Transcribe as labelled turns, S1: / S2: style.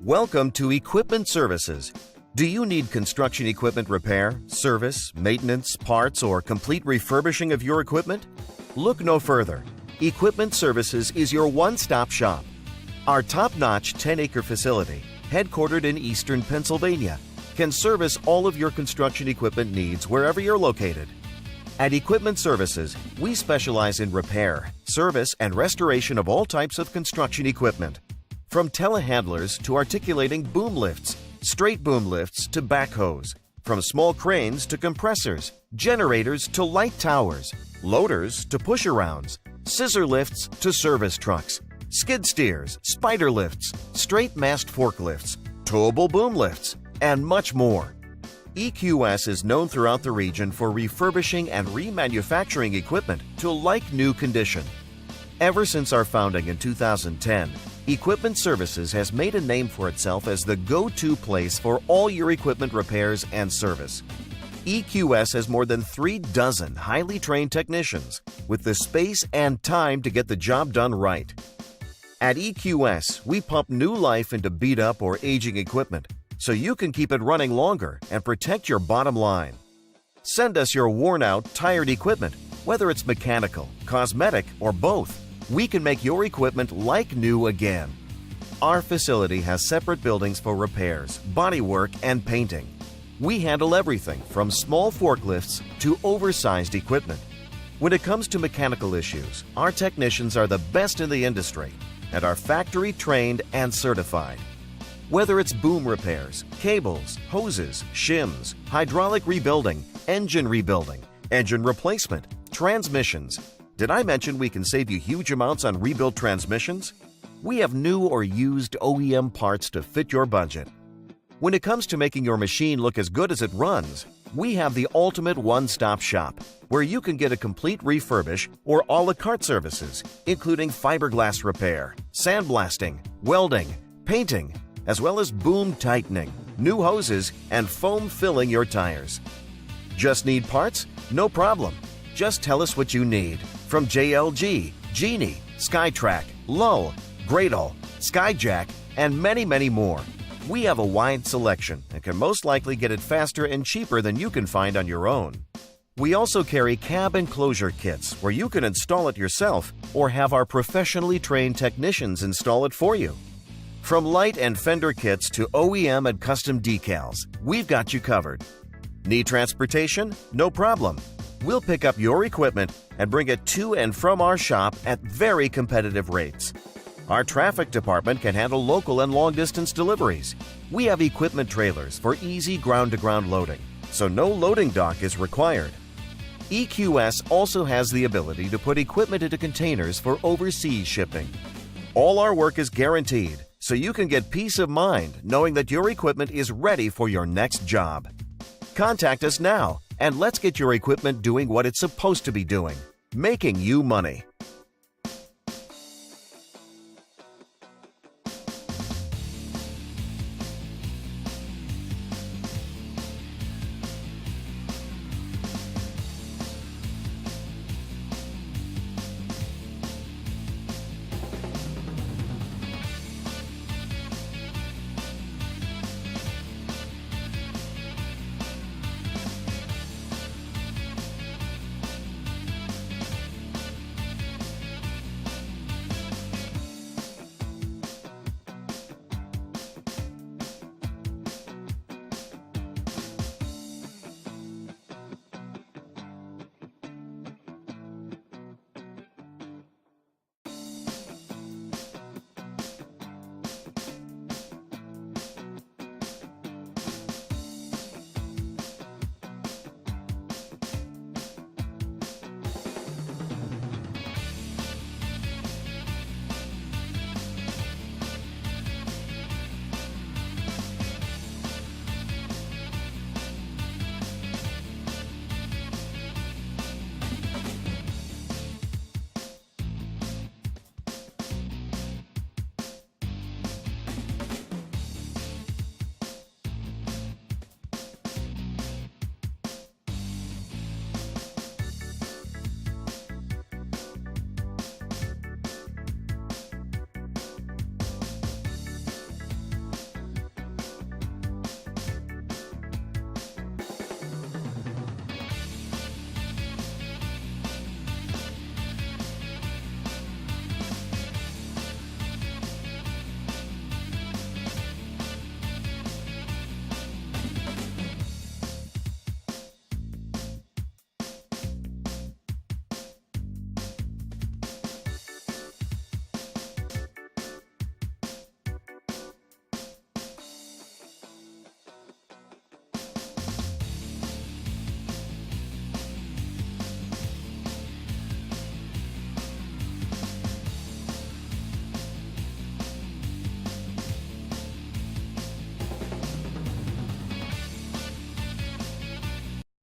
S1: Welcome to Equipment Services. Do you need construction equipment repair, service, maintenance, parts, or complete refurbishing of your equipment? Look no further. Equipment Services is your one-stop shop. Our top-notch 10-acre facility, headquartered in eastern Pennsylvania, can service all of your construction equipment needs wherever you're located. At Equipment Services, we specialize in repair, service, and restoration of all types of construction equipment. From telehandlers to articulating boom lifts, straight boom lifts to backhoes, from small cranes to compressors, generators to light towers, loaders to push-arounds, scissor lifts to service trucks, skid steers, spider lifts, straight mast forklifts, towable boom lifts, and much more. EQS is known throughout the region for refurbishing and remanufacturing equipment to like-new condition. Ever since our founding in 2010, Equipment Services has made a name for itself as the go-to place for all your equipment repairs and service. EQS has more than 36 highly trained technicians with the space and time to get the job done right. At EQS, we pump new life into beat-up or aging equipment so you can keep it running longer and protect your bottom line. Send us your worn-out, tired equipment, whether it's mechanical, cosmetic, or both. We can make your equipment like new again. Our facility has separate buildings for repairs, bodywork, and painting. We handle everything from small forklifts to oversized equipment. When it comes to mechanical issues, our technicians are the best in the industry and are factory trained and certified. Whether it's boom repairs, cables, hoses, shims, hydraulic rebuilding, engine replacement, transmissions. Did I mention we can save you huge amounts on rebuilt transmissions? We have new or used OEM parts to fit your budget. When it comes to making your machine look as good as it runs, we have the ultimate one-stop shop where you can get a complete refurbish or a la carte services, including fiberglass repair, sandblasting, welding, painting, as well as boom tightening, new hoses, and foam filling your tires. Just need parts? No problem. Just tell us what you need. From JLG, Genie, SkyTrack, Lull, Gradle, Skyjack, and many, many more. We have a wide selection and can most likely get it faster and cheaper than you can find on your own. We also carry cab enclosure kits where you can install it yourself or have our professionally trained technicians install it for you. From light and fender kits to OEM and custom decals, we've got you covered. Need transportation? No problem. We'll pick up your equipment and bring it to and from our shop at very competitive rates. Our traffic department can handle local and long-distance deliveries. We have equipment trailers for easy ground-to-ground loading, so no loading dock is required. EQS also has the ability to put equipment into containers for overseas shipping. All our work is guaranteed, so you can get peace of mind knowing that your equipment is ready for your next job. Contact us now and let's get your equipment doing what it's supposed to be doing, making you money.